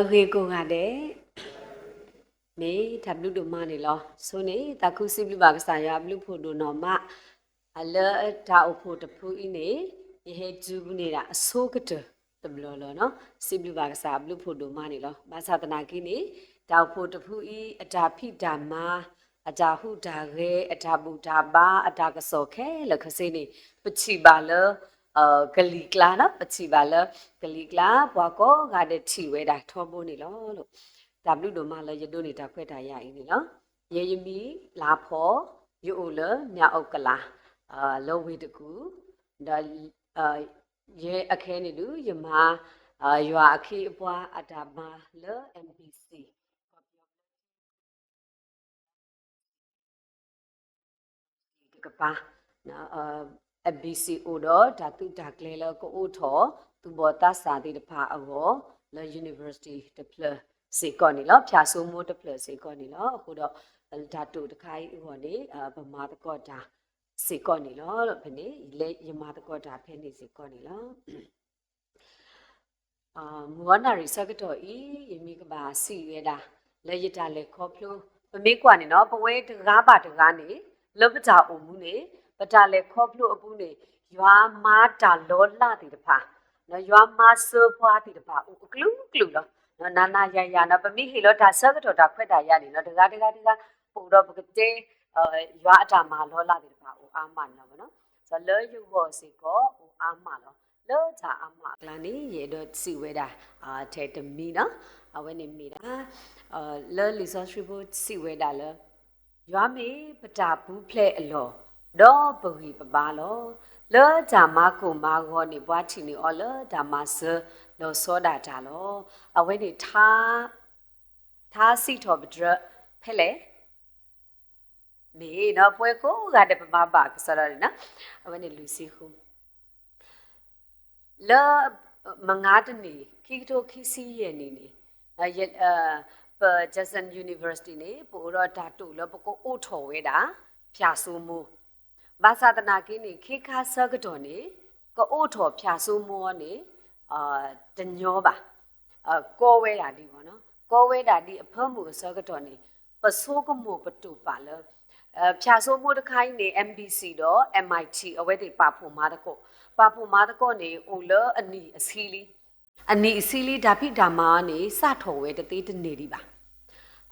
Okay, cô ngà đấy. Mấy thập lúc đồ mà này lo. Số này ta cứ xếp lúc bạc xài ya lúc phụ đồ nó mà. Lỡ thảo phụ tập phụ ý này. Ihe chú này là số cái trở. Tập lo nó. Xếp lúc bạc xài lúc phụ đồ mà này lo. Bà xa tana kì này. Thảo phụ tập phụ ý. Thả phí đà mà. Thả hụ đà ghê. Thả bù đà ba. Thả cái sổ khé. Là khá xê này. Bất chí bà lỡ. Kalikla na pachibala kalikla wako gade chiwe da thobo ni lo lo tablu do ma la yedo ni ta khwet ta ya ni lo ye yimi la pho yo le nya okala lo we de ku da ye akhe ni du yama ywa akhi apwa atama le MBC ka pa na MBCO တော့ဒါသူဒါကလေးလကိုအိုထောသူဘောတာစာတိတဖာအောလေ University တပလစေကောနီလောဖြာဆိုမိုးတပလစေကောနီလောအခုတော့ဒါတူတခိုင်းဟောနေဗမာတကောတာစေကောနီလောလို့ဖနေလေယမတကောတာဖဲနေစေကောနီလောမဝနာရီစကတော့ဤယမိကပါစီရတာလေရတာလေခေါ်ဖလို့ပမေကွာနေနော်ပဝဲတကားပါတကားနေလောပကြအုံမှုနေပတာလေခေါ်ဖလို့အပူနေရွာမားတာလောလာတီတဖာနော်ရွာမားစောဖွားတီတဖာဥကလူကလူလောနော်နာနာရရနော်ပမိဟီလောဒါစကတော့ဒါခွက်တာရနေနော်တကားပူတော့ပကတဲ့ရွာအတာမာလောလာတီတဖာဥအာမနော်နော်ဆိုလောယူဖို့စီကောဥအာမလောလောချာအမကလာနေရေတော့စီဝဲတာထဲတမီနော်အဝဲနေမိတာလောလီဆော့စရီဖို့စီဝဲတာလောရွာမေပတာဘူးဖလဲအလောတော့ပဝီပပါလောလောဂျာမကိုမာဂောနေဘွားချီနေအော်လောဒါမဆလောစောတာတာလောအဝဲနေထားစီထော်ပဒရဖဲလေမေနော်ပွဲကိုကတဲ့ပပပါကစရရနော်အဝဲနေလူစီခုလောမငါတနေခိတိုခိစီရဲ့နေနေပဂျက်ဆန် University နေပိုတော့ဓာတုလောပကိုအိုထော်ဝဲတာဖြာဆိုးမိုးဘာသာတနာကင်းနေခေခါဆကတော့နေကိုအိုထော်ဖြာဆိုးမိုးနေတညောပါကောဝဲတာဒီပေါ့နော်ကောဝဲတာဒီအဖမှုဆကတော့နေပစိုးကမို့ပတူပါလောဖြာဆိုးမိုးတခိုင်းနေ MBC တော့ MIT အဝဲတွေပါဖို့မာတကောပါဖို့မာတကောနေအိုလအနီအစီလီဒါဖိဓမ္မာနေစထော်ဝဲတသေးတနေဒီပါ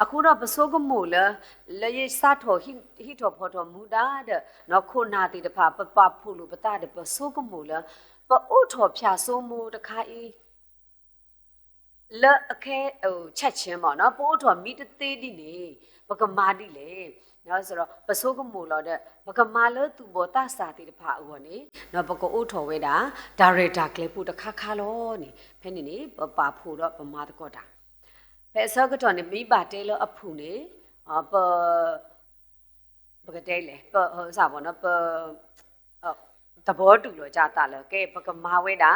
အခုတော့ပစိုးကမို့လေရစထော်ဟိထော်ဖော်တော်မူတာတဲ့နော်ခုနာတိတဖာပပဖို့လို့ပတတဲ့ပစိုးကမို့ပအိုထော်ဖြာဆိုးမို့တခါဤလက်အခဲချက်ချင်းပေါ့နော်ပိုးထော်မိတသေးဒီနေပကမာတိလေနော်ဆိုတော့ပစိုးကမို့လို့တဲ့ပကမာလသူဘောတစာတိတဖာဥော်နေနော်ပကအိုထော်ဝဲတာဒါရိုက်တာကလေးပို့တခါခါလောနေဖဲနေပဖို့တော့ပမာတကောတာဖဲဆော့ကတော့နေမိပါတဲလောအဖူနေပကတဲလေဟိုစားပေါ့နော်တဘောတူလို့ကြာတာလေကဲပကမာဝဲတာ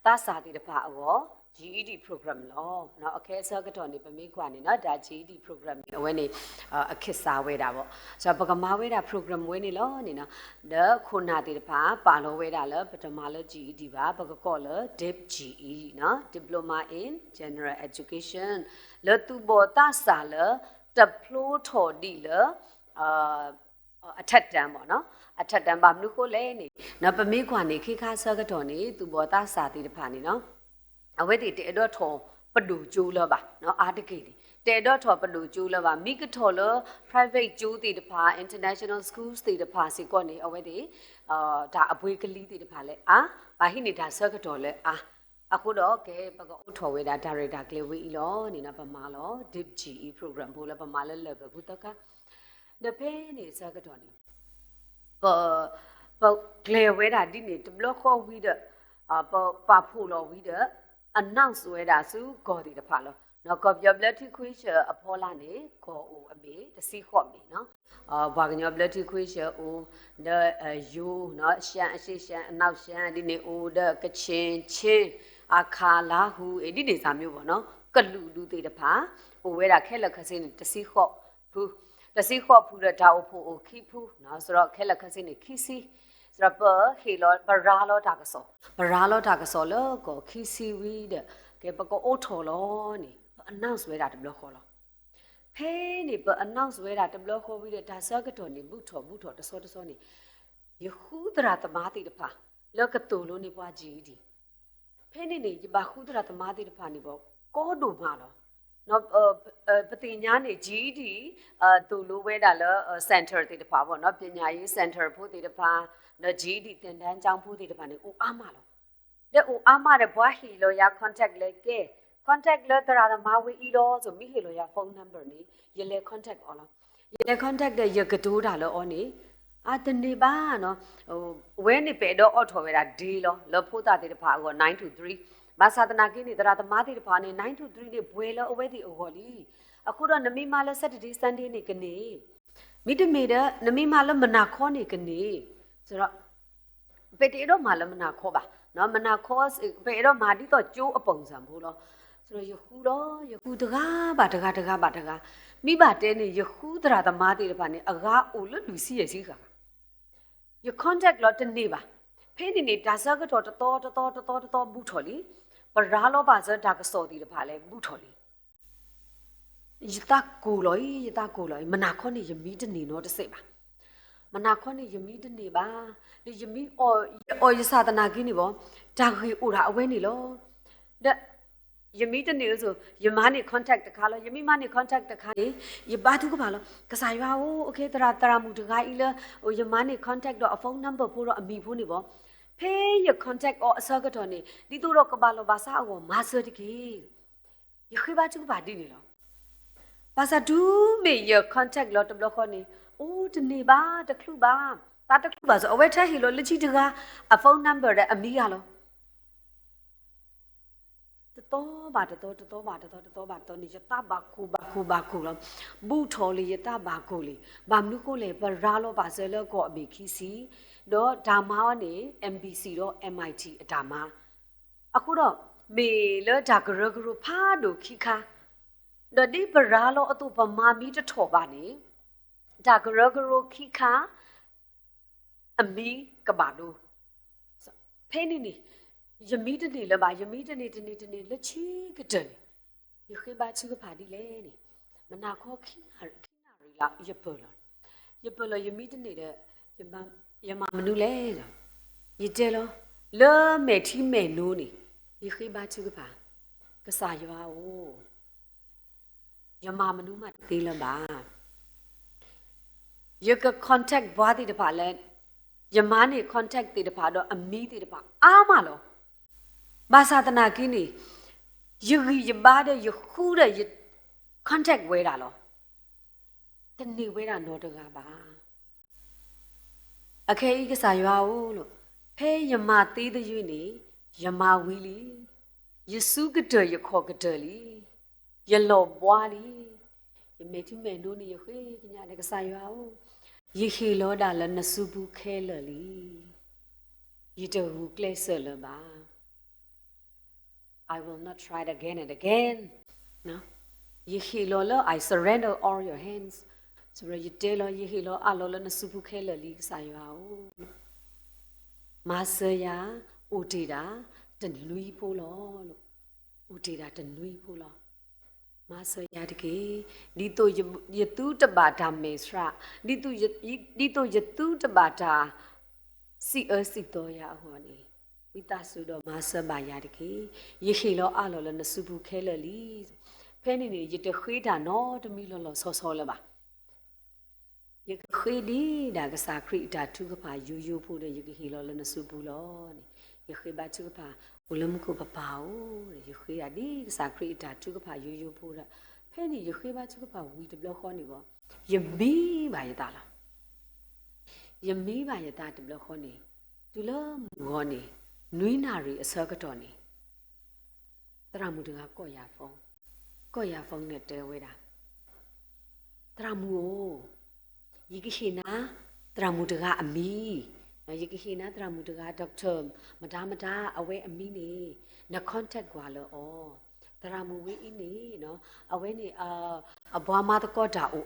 တစာတိတဖာအောGED program လောနော်အခဲဆော့ကတော့နေပမိခွာနေနော်ဒါ GED program အဝဲနေအခစ်စာဝဲတာပေါ့ဆိုတော့ပကမာဝဲတာ program ဝဲနေလောနေနော်ဒါခုနာတိတဖာပါလောဝဲတာလေပထမလေ GED ပါပကကောလေ DIP GE နော် Diploma in General Education လေသူဘောတာစာလေတပလိုးထော်ဒီလေအထက်တန်းပေါ့နော်အထက်တန်းပါမလို့ကိုလဲနေနော်ပမိခွာနေခိခါဆော့ကတော့နေသူဘောတာစာတိတဖာနေနော်အဝဲတေတဲတော့ထော်ပဒူကျိုးလပါနော်အာတကိတေတဲတော့ထော်ပဒူကျိုးလပါမိကထော်လ private ကျိုးတေတဖာ international schools တေတဖာစီကောနေအဝဲတေဒါအပွေးကလေးတေတဖာလဲဘာဟိနေတာဆော့ကတော့လဲအခုတော့ကဲပကအိုထော်ဝဲတာဒါရိုက်တာကလေးဝီလောနေနော်ပမာလော DIP GE program ဘို့လဲပမာလဲ level ဘူးတကဒဖေးနေဆော့ကတော့နေပကလေးဝဲတာဒီနေတဘလခေါ်ဝီတဲ့ပါဖို့လောဝီတဲ့announce ဝဲတာစုကောဒီတဖာလောနော်ကောပြော blood equation အဖောလာနေကောအိုအမေတစီခေါ့မေနော်ဘာကညော blood equation အိုယူနော်ရှမ်းအရှိရှမ်းအနောက်ရှမ်းဒီနေအိုဒကချင်းချင်းအခါလာဟုဒီနေစာမျိုးပေါ့နော်ကလူလူသေးတဖာဟိုဝဲတာခဲလက်ခစင်းတစီခေါ့ဘူးတစီခေါ့ဖူးတဲ့ဒါအိုဖို့အိုခိဖူးနော်ဆိုတော့ခဲလက်ခစင်းနေခိစီစရပဟီလောဘရာလောတာကစောလောကိုခီစီဝီတဲ့ကဲပကောအိုထော်လောနေ announce ဝဲတာတဘလခေါ်လို့ဖေးနေပ announce ဝဲတာတဘလခေါ်ပြီးတဲ့ဒါဆောကတော်နေဘူးထောတစောနေယခုဒရာတမာတိတဖာလောကတူလို့နေပွားကြည့်ဒီဖေးနေဘာခုဒရာတမာတိတဖာနေပေါ့ကောဒူမှာလို့နော်ပတိညာနေကြီးဒီတူလိုဝဲတာလော center တိတဖာပေါ့နော်ပညာရေး center ဖို့တိတဖာနော်ကြီးဒီတင်တန်းကျောင်းဖို့တိတဖာနေအိုအားမလို့တဲ့အိုအားမတဲ့ဘွားဟီလို့ရ contact လေကဲ contact လဲတရာတမာဝေဤတော့ဆိုမိဟီလို့ရ phone number နေရလေ contact အော်လားရလေ contact တဲ့ရကတိုးတာလောအော်နေတနေပါနော်ဟိုဝဲနေပဲတော့အော်ထော်ဝဲတာဒီလောဖို့တာတိတဖာအော9 to 3ဘာသာတနာကိနေတရာတမာတိတဖာနေ9 to 3နေဘွဲလောအဝဲဒီအော်လီအခုတော့နမိမလဲ Saturday Sunday နေကနေမိတမေတဲ့နမိမလဲမနာခေါ်နေကနေဆိုတော့ပေတေတော့မလဲမနာခေါ်ပါနော်မနာခေါ်ပေတော့မာဒီတော့ကျိုးအပုံစံဘူးလောဆိုတော့ယခုတကားပါမိဘတဲနေယခုတရာတမာတိတဖာနေအကားအိုလလူစီရဲ့စီခါယ contact လောတနေပါဖေးနေဒါစကတော့တော်ဘူးထော်လီပရာလောပါစဒါကစော်ဒီတဖာလဲဘူးထော်လီယတကိုလောမနာခေါနေယမီတနေနော်တစိတ်ပါမနာခေါနေယမီတနေပါဒီယမီအော်ယသနာကိနေပေါ့ဒါခေအိုတာအဝဲနေလောဒါယမီတနေဆိုယမနေ contact တခါလောယမီမနေ contact တခါလေယဘာသူကပါလောကစားရွာโอเคတရာမူတခါဤလဟိုယမနေ contact တော့အဖုန်း number ဖို့တော့အမီဖို့နေပေါ့ဖေးယ contact အော်အစကတော့နေဒီတို့တော့ကပါလောဘာစာအောမာစတကေယခိဘာသူကပါဒီနေလောဘာသာဒူးမေယ contact လောတဘလခေါနေအိုးတနေပါတခလူပါတာတခလူပါဆိုအဝဲထဟီလောလက်ချီတကအဖုန်း number တဲ့အမီရလောတော်ပါနေရတာဘာကူလောဘူးထော်လီရတာဘာကူလီဘာမနုကိုလေပရာလောပါဆဲလောကိုအမေခီစီတော့ဒါမာနေ MBC တော့ MIT အဒါမာအခုတော့မေလဒါဂရဖာဒိုခိခါဒဒီပရာလောအတူပမာမီတထော်ပါနေဒါဂရခိခါအမီကဘာဒိုဖေးနေယမီတနေလပါယမီတနေလက်ချီကတန်ယခိဘာချူကပါဒီလေနေမနာခေါ်ခိနာရီလာယပလောယမီတနေတဲ့ယမမနုလေယတဲလောလဲမေတီမေနိုးနေယခိဘာချူကပါကစားရွာအိုယမမနုမတေးလပါယက contact ဘွားတိတပါလဲယမနေ contact တိတပါတော့အမီတိတပါအားမလောဘာသာတနာကိနေယဘာတဲ့ယခုတဲ့ contact ဝဲတာလောတနေဝဲတာတော့တကားပါအခဲဤကစားရွာအိုလို့ဖဲယမသေးတဲ့ရွေးနေယမဝီလီယေစုကတရခေါ်ကတလီယလောဘွားလီယမေတိမေနိုးနေရခေကညာတဲ့ကစားရွာအိုယေခေလောဒါလနစုဘူးခဲလလီယတဟုကလဲဆလပါI will not try it again and again. No. Yehilolo, I surrender all your hands. So you tell Yehilo, Alola Nasupu Kela League Sayao. Masaya, Utida, the Louis Polo. Utida, the Louis Polo. Masaya, the Dito Yatuta Bata Mesra. Dito Yatuta Bata. See us, Sitoya, honey.ဝိတဆုတော့မဆဘာရတကေယေခေလောအလောလနစုဘူးခဲလလီဖဲနေနေရတခွေးတာနော်တမီလောလောဆောလပါယခွေးဒီဒါကစားခရိတာထုကပါယူဖို့တဲ့ယခေလောလနစုဘူးလောယခေဘာထုကပါဘလမကိုပပအောယခွေးရဒီကစားခရိတာထုကပါယူဖို့တဲ့ဖဲနေယခေဘာထုကပါဝီတဘလခေါ်နေပေါ့ယမီပါရတာလားယမီပါရတာတဘလခေါ်နေသူလောမောနေနွိနာရီအစကတော့နေတရမူတကကော့ရဖုန်းနဲ့တဲဝဲတာတရမူယေကရှိနာတရမူတကအမီယေကရှိနာတရမူတကဒေါက်တာမဒါအဝဲအမီနေန contact ကွာလောတရမူဝေးအင်းနေနော်အဝဲနေအဘွားမတကောတာအို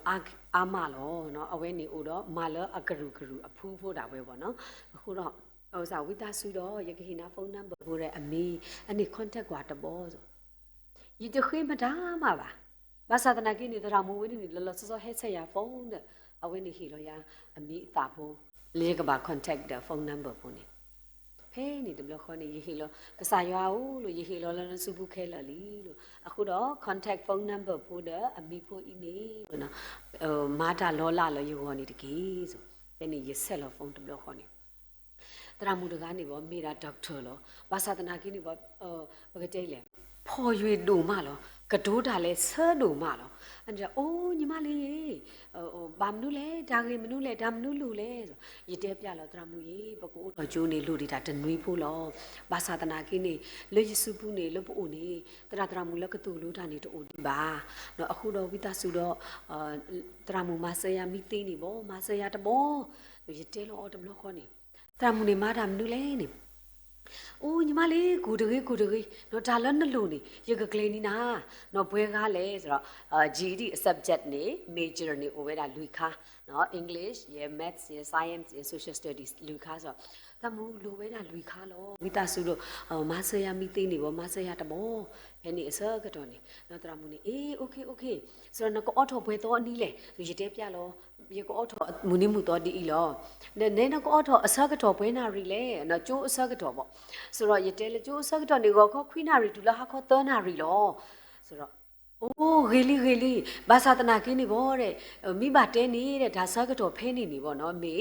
အာမလောနော်အဝဲနေအိုတော့မလအကရုအဖူးဖို့တာပဲပေါ့နော်အခုတော့ဟိုဝိတာဆူတော့ယကဟိနာဖုန်းနံပါတ်ကိုတဲ့အမီအနေ contact ကွာတဘောဆိုယ ยีจะขึ้นมาด้ามาบ่าภาษาตะนากินี่ตรามูวินี่ลอซอเฮ็ดใส่ยาโฟนเด้อเอาไว้นี่ฮีโลยาอมีตาโพเลกบ่า contact เด้อ phone number พวกนี้เพ่นี่ตบลขอนี่ยีฮีโลกษายาอูလို့ยีฮีโลลสุบุแค่ละลีလို့အခုတော့ contact phone number ပို့เด้ออมีโพอีนี่လို့နော်မာတာလောလာလောယူဟောนี่တကြီးဆိုเพ่นี่ยีဆက်လောဖုန်းတဘလခေါ်นี่ตรามูตะกานี่บ่เมราด็อกเตอร์လောภาษาตะนากินี่บ่บกะใจแหละဖော်ရွေတူမလောကတိုးတာလဲဆဲတူမလောအဲ့ဒါအိုးညီမလေးရေဘာမနုလဲဒါကလေးမနုလဲဒါမနုလူလဲဆိုရတဲ့ပြလောတရမူရေပကူတော့ကျိုးနေလူဒီတာတနွေးဖို့လောဘာသာတနာကိနေလေယစုပူနေလပအိုနေတရမူလကတူလူတာနေတူဒီပါနော်အခုတော့ဝိသစုတော့တရမူမဆရာမိသိနေဘောမဆရာတဘောရတဲ့လောတဘလခေါ်နေတရမူနေမာဒါမနုလဲနေโอ้ညီမလေးกูတကြီးနော်ဒါလည်းနှလို့နေရကကလေးနီနာနော်ဘွဲကားလဲဆိုတော့GD subject နေ major နေ over တာလူခါနော် English ရ Maths ရ Science ရ Social Studies လူခါဆိုတော့တမူလိုပဲတာလူခါလောမိသားစုလို့မဆရာမိသိနေဘောမဆရာတဘောဖဲနေအစကတော့နေနော်တရမူနေအေး okay ဆိုတော့ကောအော်ထော်ဘွဲတော့အနီးလဲဆိုရတဲ့ပြလောရကောအော်ထော်မူနေမှုတော့ဒီအီလောနဲနကောအော်ထော်အစကတော့ဘွဲနာရီလဲနော်ကျိုးအစကတော့ပေါ့ဆိုတော့ရတဲလေကျိုးစကတော့နေကောခွိနာရီဒူလာဟာခေါ်သောနာရီလောဆိုတော့အိုးဂေလီဘာသာတနာကင်းနေဘောတဲ့မိဘတဲနေတဲ့ဒါစကတော့ဖဲနေဘောနော်မေ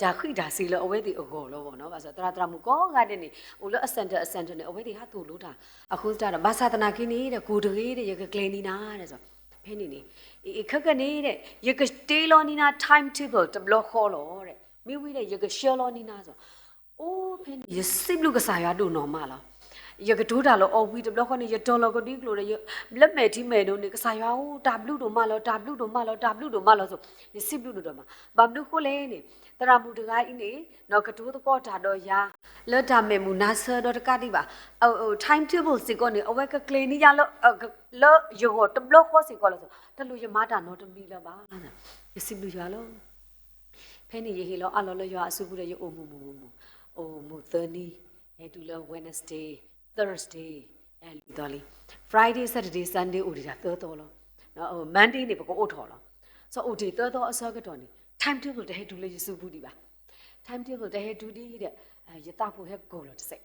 ဒါခိဒါစီလောအဝဲတီအကောလောဘောနော်ဘာသာတရာမူကောကတဲ့နေဟိုလောအစန်တဲ့အဝဲတီဟာတူလို့တာအခုစတာဘာသာတနာကင်းနေတဲ့ကိုတကြီးတဲ့ရကကလင်းနီနာတဲ့ဆိုဖဲနေခက်နေတဲ့ရကတေးလောနီနာ time table တဘလခေါ်လောတဲ့မိဝိတဲ့ရကရှယ်လောနီနာဆိုအိုးဖဲနေရစစ်လူကစားရတူနော်မလားရကဒူးတာလောအော်ဝီတဘလခေါ်နေရဒေါ်လာကတိကလိုရလက်မဲ့တီမဲ့တို့နေကစားရဟိုတာဘလူတို့မလောဆိုရစစ်လူတို့တော့မှာဘာဘလူခိုလဲနေတရာမူတကားအင်းနေနော်ကဒူးတကောတာတော့ရာလောတာမဲမူနာဆာတော့တကတိပါtime table စီကောနေအဝဲကကလေးနီရလောယောတဘလခေါ်စီကောလို့ဆိုတလူရမာတာနော်တမီလောပါရစစ်လူရလောဖဲနေရဟီလောအလောလောရအစုဘူးရအိုမူသနီအဲတူလော Wednesday Thursday အဲလူတော်လေး Friday Saturday Sunday ဦးဒီတာတော်လောနော်Monday နေပကောအိုထော်လောဆိုဦးဒီတော်အစောကတော့နေ time table တဟဲတူလေးရစုဘူးဒီပါ time table တဟဲတူဒီတဲ့ရတဖို့ဟဲကိုလောတစ်စိတ်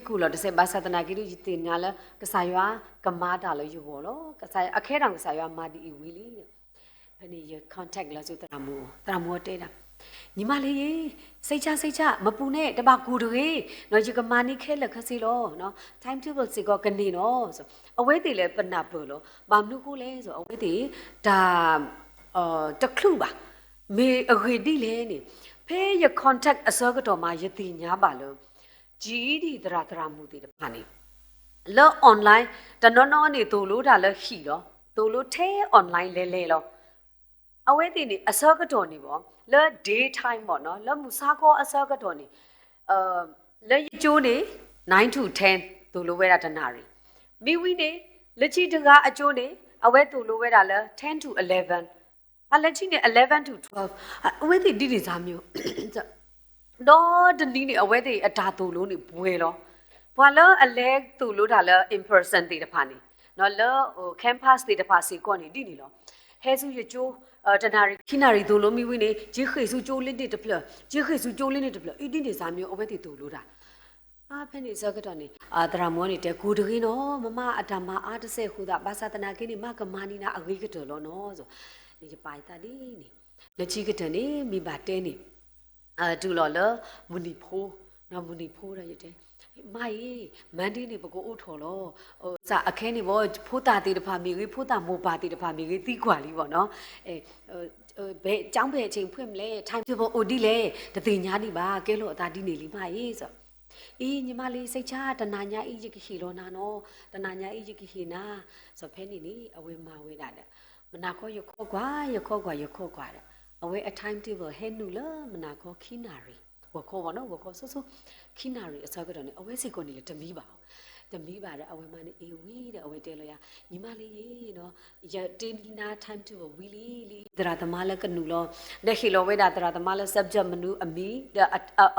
ကူလောတစ်စိတ်ဘာသာတနာကိလူတင်ညာလဲကစားရွာကမာတာလို့ယူဘောလောကစားအခဲတောင်ကစားရွာမာဒီဝီလီတဲ့ဖနေရ contact လာဆိုတရာမူတဲတာညီမလေးရေစိတ်ချမပူနဲ့တပါကူတွေနော်ရကမာနီခဲလက်ခစီလောနော် time table စီကောကနေနော်ဆိုအဝဲတီလဲပနပလို့ဘာမလို့ကိုလဲဆိုအဝဲတီဒါတခလူပါမေအဂေဒီလဲနေဖဲရ contact အစောကတော့မှယတိညာပါလို့ GD တရာမူတီတပါနေလော online တနော်နေတူလို့ဒါလဲခီတော့တူလို့ထဲ online လဲလောအဝဲတီနေအစောကတော့နေပေါ့လဲ day time ပေါ့နော်လဲမူစာကောအစောကတော့နေလဲကျိုးနေ9 to 10တူလို့ဝဲတာတနာရီမိဝီနေလက်ချီတကားအကျိုးနေအဝဲတူလို့ဝဲတာလဲ10 to 11လက်ချီနေ11 to 12အဝဲတီဒီစားမျိုးတော့တနည်းနေအဝဲတီအတာတူလို့နေဘွဲလောဘွာလောအလဲတူလို့တာလဲ in person တီတဖာနေနော်လဲဟို campus တီတဖာစီကောနေဒီနေလောဟဲစုရကျိုးတနာရီခိနာရီဒိုလိုမီဝင်းနေဂျေခေစုကျိုးလင်းတဲ့တပလဂျေခေစုကျိုးလင်းတဲ့တပလအီတင်းနေစားမျိုးအဝဲတီဒိုလိုတာဖဲနေစကတော့နေတရာမောနေတဲ့ကိုတကြီးနော်မမအတမအားတစ်ဆက်ခုတာဘာသာတနာကိနေမကမာနီနာအဂိကတော်လောနော်ဆိုနေပိုင်တာဒီနေလက်ချီကတနေမိဘတဲနေဒူလော်လမူနီဖိုးနော်မူနီဖိုးရတဲ့မိုင်မန်ဒီနေပကိုအိုထော်လောဟိုစာအခဲနေဘောဖိုးတာတေတဖာမီကြီးဖိုးတာမိုပါတေတဖာမီကြီးတီးခွာလေးပေါ့နော်ဘယ်အကြောင်းပဲအချိန်ဖွင့်မလဲ time table အိုဒီလေတတိညာဒီပါကဲလို့အသာဒီနေလीမရေးဆိုအေးညီမလေးစိတ်ချတနာညာအီကြီးခီလောနာနော်တနာညာအီကြီးခီနာဆိုဖဲနေအဝဲမဝဲတာတဲ့မနာခေါ်ရခေါ်ကွာတဲ့အဝဲအ time table ဟဲနူလမနာခေါ်ခီနာရီဝခေါ်ပါနော်ဝခေါ်ဆိုခီနာရီအစကတော့နေအဝဲစီကိုနေလေတမီးပါတဲ့အဝဲမနေအေဝီတဲ့အဝဲတဲလို့ရညီမလေးရေနော်ရတင်းနာ time table ဝီလီတရာသမားလကနူလောလက်ခီလောဝဲတာတရာသမားလ subject menu အမီ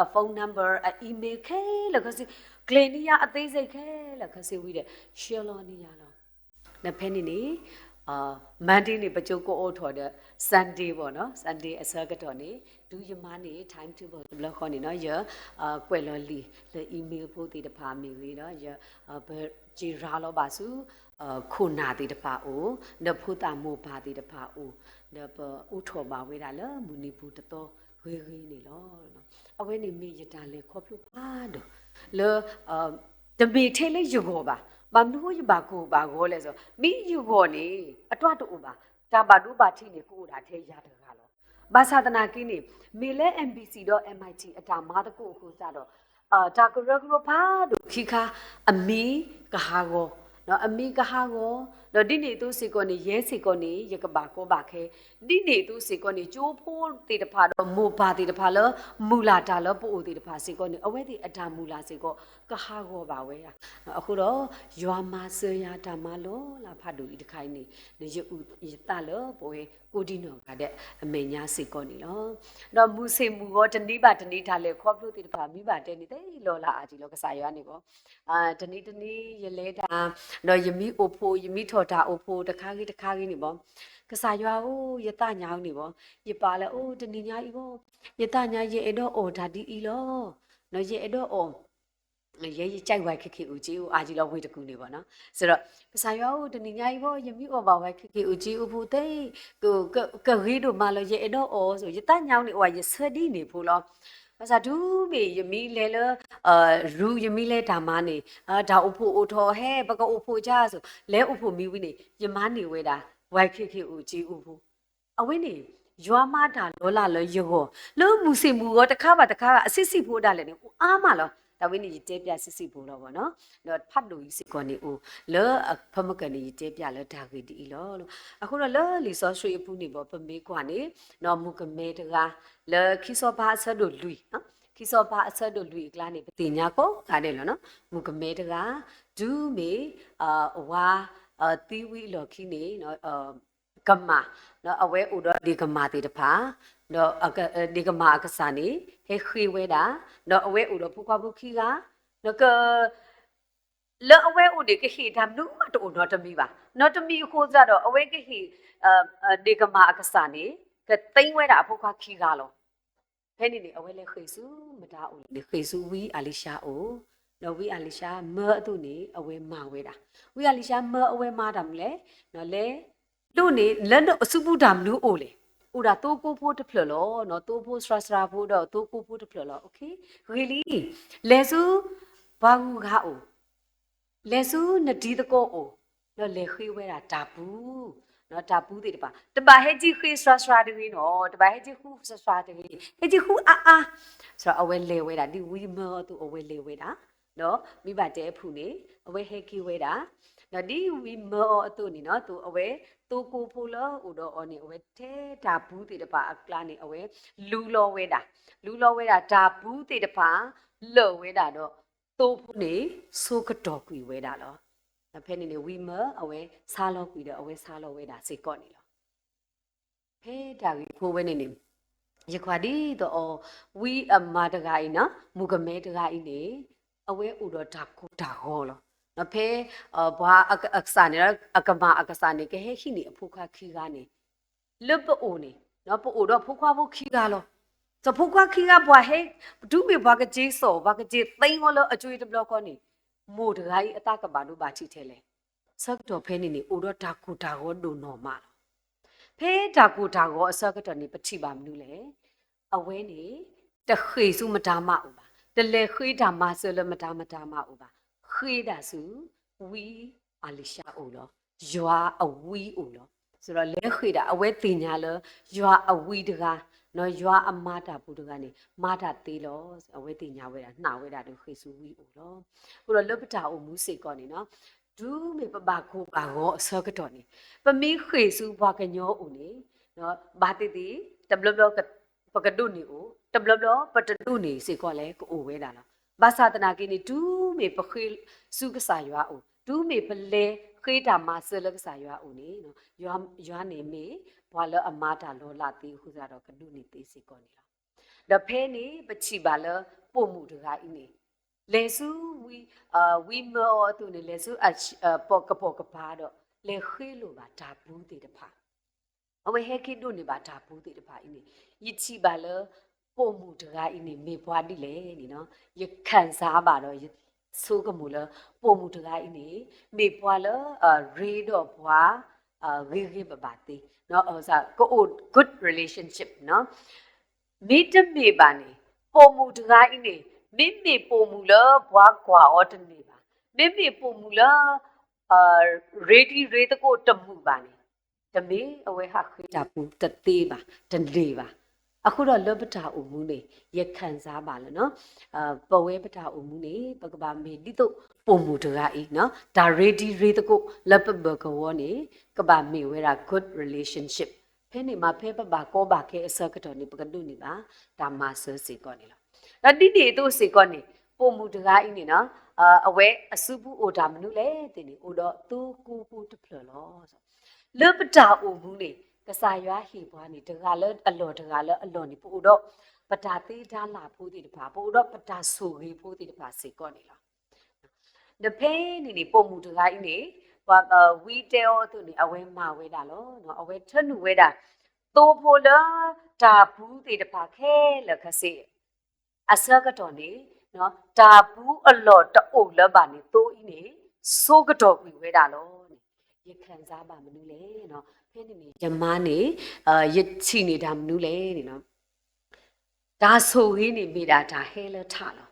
a phone number a email ခဲလကစီကလီနီယာအသေးစိတ်ခဲလကစီဝီတဲ့ share လောနီယာလော နဖဲနေနေMonday နေပကြိုကိုအိုထော်တဲ့ Sunday ပေါ့နော် Sunday အစကတော့နေဒူးယမနေ time to ဘလော့ခေါ်နေနော်ရကွယ်လော်လီလေ email ပို့တည်တဖာမေလေးနော်ရဂျီရာလောပါစုခုနာတည်တဖာအိုနဖူတာမိုပါတည်တဖာအိုနပဥထော်ပါဝေးတာလမူနီဘူးတတော်ဝေးဝေးနေလောနော်အဝဲနေမေရတာလေခေါ်ပြပါတော့လေတပေထဲလေးယူခေါ်ပါဘာမလို့ရပါကိုပါကိုလဲဆိုမိယူခေါ်နေအတွတ်တူပါဒါပါဒူပါထိနေကိုတာထဲရတကားလောဘာသာတနာကင်းနေမေလဲ MBC တော့ MIT အတာမာတကုအခုစတော့ဒါကရဂရဖာတို့ခိခါအမီကဟာကိုနော်အမီကဟာကိုတော့ဒီနေသူစီကောနေရဲစီကောနေရကပါကောပါခဲဒီနေသူစီကောနေကျိုးဖိုးတေတဖာတော့မိုဘာတေတဖာလောမူလာတာလောပို့အိုတေတဖာစီကောနေအဝဲတီအတာမူလာစီကောကဟာကိုပါဝဲတာအခုတော့ရွာမဆရာတာမလောလာဖတ်တူဤတခိုင်းနေရဥတလောပိုကိုဒီနော်ကတဲ့အမေညာစီကောနေလောတော့မူစေမူကောတနိပါတနိထားလေခေါ်လို့တေတဖာမိပါတဲ့နေတဲ့လောလာအာကြီးလောကစားရွာနေကောတနိရလဲတာတော့ယမိအိုဖိုယမိထော်တာအိုဖိုတခါကြီးနေပေါ့ကစားရွာအိုယတညာနေပေါ့ယပါလဲအိုတနိညာဤပေါ့ယတညာရေအဲ့တော့အိုဒါဒီဤလောနော်ရေအဲ့တော့အိုရေကြိုက်ဝိုက်ခခဦးကြီးဦးအာကြီးလောဝေးတကူနေပေါ့နော်ဆိုတော့ကစားရွာအိုတနိညာဤပေါ့ယမိအိုပါဝိုက်ခခဦးကြီးဦးဖိုတိတ်ကိုကရီတို့မလို့ရေအဲ့တော့အိုဆိုယတညာနေအိုရစဒီနေဖိုလောဘာသာဒူးမေယမီလဲလရူယမီလဲဒါမနေဒါအဖို့အထော်ဟဲဘကအဖို့ကြဆိုလဲအဖို့မီဝိနေယမနေဝဲတာဝိုက်ခိခိဦးကြီးဦးဖို့အဝင်းနေရွာမတာလောလာလောယောလောမူစီမူရောတခါပါတခါကအစစ်စစ်ဖို့တာလဲနေအားမလောဒါဝင်းနေတဲပြစစ်စစ်ဖို့လောပေါ့နော်တော့ဖတ်လို့စစ်ကောနေဦးလောဖမကနေတဲပြလောဒါဂီတီလောလို့အခုတော့လောလီဆောဆွေအဖူးနေပေါ့ပမေးကွာနေနော်မူကမဲတကားလောခိစောဘာဆဒိုလူနော်ခိစောဘာအဆဒိုလူကလာနေပတိညာကိုကားတယ်လောနော်မူကမဲတကားဒူးမေဝါတီဝီလောခိနေနော်ကမာနော်အဝဲဥတော့ဒီကမာတေတဖာနော်ဒီကမာကစားနေဟေခွေဝဲတာနော်အဝဲဥတော့ဖူခွားဖူခီကနော်ကလောအဝဲဥဒီကဟီဓမ်နုမတူနော်တမီပါနော်တမီခိုးကြတော့အဝဲကဟီဒီကမာကစားနေကတိမ့်ဝဲတာဖူခွားခီကလောဖဲနေနေအဝဲလေခေစုမတာဥလေခေစုဝီအာလီရှာအိုနော်ဝီအာလီရှာမဲအတုနေအဝဲမာဝဲတာဝီအာလီရှာမဲအဝဲမာတာမလဲနော်လေတို့နေလက်တော့အစုပုဒမ်လူအိုလေဥဒါတိုးကိုဖို့တဖလလောနော်တိုးဖို့စရာဖို့တော့တိုးကိုဖို့တဖလလောโอเค really လေစုဘာကူကအိုလေစုနဒီတကောအိုနော်လေခွေးဝဲတာတာဘူးနော်တာဘူးတေတပါဟဲကြီးခွေးစရာတကြီးနော်တပါဟဲကြီးခုစရာတကြီးဟဲကြီးခုအာဆိုတော့အဝဲလေဝဲတာဒီဝီမောသူအဝဲလေဝဲတာနော်မိဘတဲဖူနေအဝဲဟဲကီဝဲတာနော်ဒီဝီမောအတူနေနော်သူအဝဲတူကိုဖူလောဥတော့အော်နေအဝဲတဲတာဘူးတေတပါအကလာနေအဝဲလူလောဝဲတာဒါဘူးတေတပါလောဝဲတာတော့တူဖူနေဆိုကတော့ကွေဝဲတာလောဖဲနေနေဝီမောအဝဲစားလောကွေတော့အဝဲစားလောဝဲတာစေကော့နေလောဖဲတာကြီးဖိုးဝဲနေနေရခွာဒီတော့ဝီအမတကအိနော်မူကမဲတကအိနေအဝဲဥတော့ဒါကိုဒါဟောလောနဖေဘွာအခစာနေအကမအခစာနေကဟဲခိနေအဖုခခီကနေလပအိုနေနော်ပို့တော့ဖုခွားဖို့ခီကလောစဖုခွားခီကဘွာဟဲဒူးမေဘွာကကြီးစောဘွာကကြီးသိန်းဟောလောအကျွေးတဘလကောနေမို့တခိုင်းအတကပါလို့ပါချီထဲလေဆက်တော့ဖဲနေနေအိုတော့ဒါကိုဒါဟောဒိုနော်မလောဖဲဒါကိုဒါဟောအစကတော့နေပတိပါမလို့လေအဝဲနေတခေစုမတာမဥပါတလေခွေးတာမဆိုလမတာမတာမဥပါခေးတာစုဝီအာလီရှာအိုလောရွာအဝီအိုလောဆိုတော့လဲခေးတာအဝဲတင်ညာလောရွာအဝီတကားနော်ရွာအမတာဘူးတကားနေမာတာသေးလောအဝဲတင်ညာဝဲတာနှာဝဲတာတို့ခေးစုဝီအိုလောခုတော့လပတာအိုမူးစေကောနေနော်ဒူးမေပပကိုပါကောအစောကတော့နေပမီခေးစုဘွားကညောအိုနေနော်ဘာတိတိတဘလဘကပကဒုနေအိုတဘလဘပတတုနေစေကောလဲကိုအိုဝဲတာလားဘာသာတနာကိနေဒူးမေပခေစုကစားရွာအိုဒူးမေပလဲခေတာမဆလကစားရွာအိုနေနော်ရွာနေမေဘွာလအမာတာလောလာတီခုစားတော့ကဒုနေသေးစေကောနေလားဒဖဲနေပချိပါလပို့မှုတကားအင်းနေလေစုဝီမောတူနေလေစုအပေါကပါတော့ လေခေလိုပါဒါဘူးတေတဖာအဝဲဟဲခိတို့နေပါဒါဘူးတေတဖာအင်းယစ်ချီပါလေပို့မှုတကားအင်းမေဘွားတိလေနီနော်ရခံစားပါတော့ဆိုးကမူလပို့မှုတကားအင်းမေဘွားလေရေတော့ဘွားရေပပါတိနော်ဟိုစားကို good relationship နော်မိတမေပါနေပို့မှုတကားအင်းမိမေပို့မှုလေဘွားကွာအော်တနေပါမိမေပို့မှုလေready ရေတကိုတမှုပါနေတမေအဝဲဟာခိတာပူတသေးပါတလေပါအခုတော့လောပတာအုံမှုနေရခံစားပါလဲနော်ပဝဲပတာအုံမှုနေပကဘာမေဒီတော့ပုံမှုတကားဤနော်ဒါ ready ရေတကိုလပဘကဝနေကဘာမေဝဲတာ good relationship ဖဲနေမှာဖဲပပါကောပါခဲအစကတော့နေပကတုနေပါဒါမဆာစီကောနေလားဒါတိတိတို့စီကောနေပုံမှုတကားဤနေနော်အဝဲအစုဘူးအိုဒါမနုလေတင်နေအိုတော့သူကူကူတဖလလောဆိုလောပတာအုံမှုနေကစားရွာဟေပွားနေတကလည်းအလော်တကလည်းအလော်နေပို့တော့ပတာသေးတာလာဖိုးတိတပါပို့တော့ပတာဆူကြီးဖိုးတိတပါစေကောနေလားတဖေးနေပုံမှုတကကြီးနေဝီတဲောသူနေအဝဲမဝဲတာလောနော်အဝဲထနုဝဲတာတိုးဖိုလာဒါဘူးတိတပါခဲလခစေအစကတော့နေနော်ဒါဘူးအလော်တိုးလပါနေတိုးဤနေစိုးကတော့ပြီးဝဲတာလောရခံစားပါမနူးလေနော်ဖဲနေနေယမနေရချီနေတာမနူးလေနေနော်ဒါဆိုဟင်းနေမိတာဒါဟဲလထလော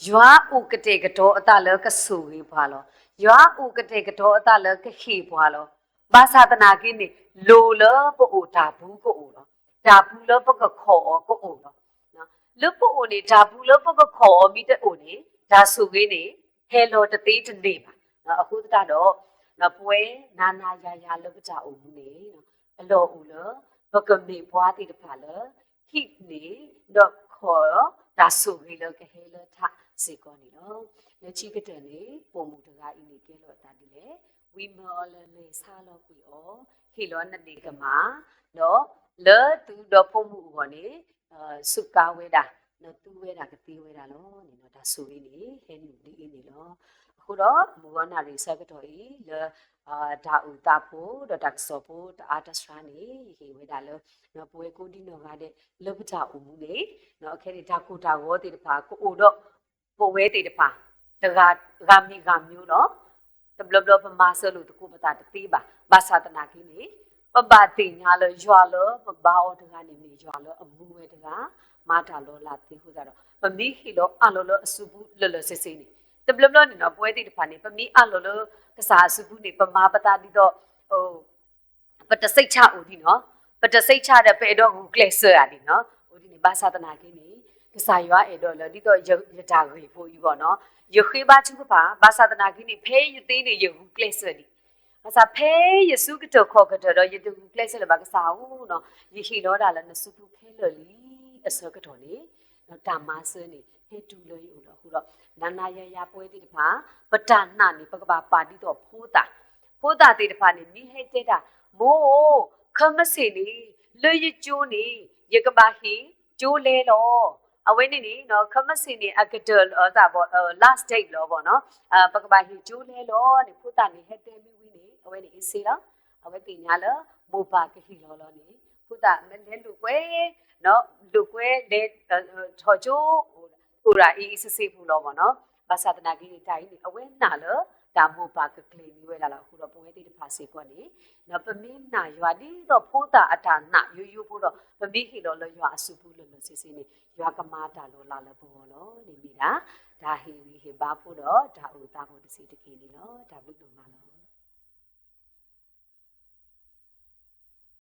ရွာဥကတဲ့ကတော့အတလကဆူဟေးပွားလောရွာဥကတဲ့ကတော့အတလကခေပွားလောဘာသာတနာကင်းနေလိုလပို့ဒါဘူးကိုလောဒါဘူးလပကခေါ်ကိုလောနော်လပို့နေဒါဘူးလပကခေါ်မိတဲ့အိုနေဒါဆိုဟင်းနေဟဲလောတသေးတနေပါနော်အခုတတော့နော်ပွဲနာနာယာယာလောပကြအုံမှုနေနော်အလောဦးလဘကမေဘွားတိတဖာလဟိနေတော့ခေါ်ဒါဆိုဟေလကဟေလထစေကောနေနော်လက်ချိကတဲ့နေပုံမှုတကားအင်းနေကဲလို့တာဒီလေဝီမောလလေစားလို့ပြီဩဟေလောနတိကမာနော်လေသူတော့ပုံမှုဘောနေစုကာဝဲတာနော်သူဝဲတာကတိဝဲတာလောနေနော်ဒါဆိုရင်းနေဟဲနေဒီအင်းနေလောခုတော့မူဝနာရီဆက်ကတော့ဤလေဒါဥတာဖို့ဒါဆောဖို့အာတစရာနေဟေဝဲတာလောနော်ပွဲကိုဒီနော်ကတဲ့လောပတာဦးမှုနေနော်အခဲဒီဒါကိုတာဝေါ်တေတပါကိုအိုတော့ပိုဝဲတေတပါတကဂမီဂမျိုးနော်တဘလဘလပမာဆလို့တကူပတာတတိပါဘာသာတနာကင်းနေပပတိညာလောရွာလောပဘာအောတကနေနေရွာလောအမှုဝဲတကမာတာလောလာတိခုကြတော့ပမိခိလောအလောလောအစုဘူးလောလောစစ်စစ်နေတဘလဘလနေနော်ပွဲတေတပါနေပမိအလောလောကစားအစုဘူးနေပမာပတာဒီတော့ဟိုပတစိတ်ချဦးဒီနော်ပတစိတ်ချတဲ့ပေတော့ဟူကလစ်ဆာဒီနော်ဟိုဒီနေဘာသာတနာကင်းနေကစားရွာအဲ့တော့လေဒီတော့ရတာခေဖို့ကြီးပေါ့နော်ယခေဘာချူပါဘာသာတနာကင်းနေဖဲယသေးနေယဟူကလစ်ဆာဒီဘာသာဖဲယေစုကတော့ခေါ်ကတော့ယတူကလစ်ဆာလဘာကစားဦးနော်ယခိလောတာလည်းနစုဖဖဲလလီအစကတော့နေနော်တာမဆနေဟဲတူလို့ယူတော့ခုတော့နာနာရရပွဲတိတဖာပတနာနေပကပါပါတိတော့ဖိုးတာတိတဖာနေမိဟဲတဲ့တာမိုးခမစီနေလွရကျိုးနေရကဘာဟီကျိုးလဲလောအဝဲနေနော်ခမစီနေအကဒလဒါဘော last date လောပေါ့နော်ပကဘာဟီကျိုးလဲလောနေဖိုးတာနေဟဲတဲ့မိဝီနေအဝဲနေအစီလားအဝဲတင်ညာလမိုပါကဟီလောလောနေဖိုးတာမဲလဲလူကွဲနော်လူကွဲလဲထော်ချိုးဟိုရာအီစစ်စစ်ဘူးလောပေါ့နော်ဘာသာတနာကြီးတိုင်းနေအဝဲနာလောဒါမိုပါကကလေးမျိုးလာလာခုတော့ပွဲတိတဖာစေကွနေနော်ပမင်းနာရွာဒီတော့ဖိုးတာအတာနာယူဖို့တော့ပမိဟီလောလရွာအစုဘူးလို့စစ်စစ်နေရွာကမာတာလောလာလဘောလောနေမိတာဒါဟီဟီဘာဖို့တော့ဒါဥတာဖို့တစီတကီနေလောဒါဘုဒ္ဓမာလော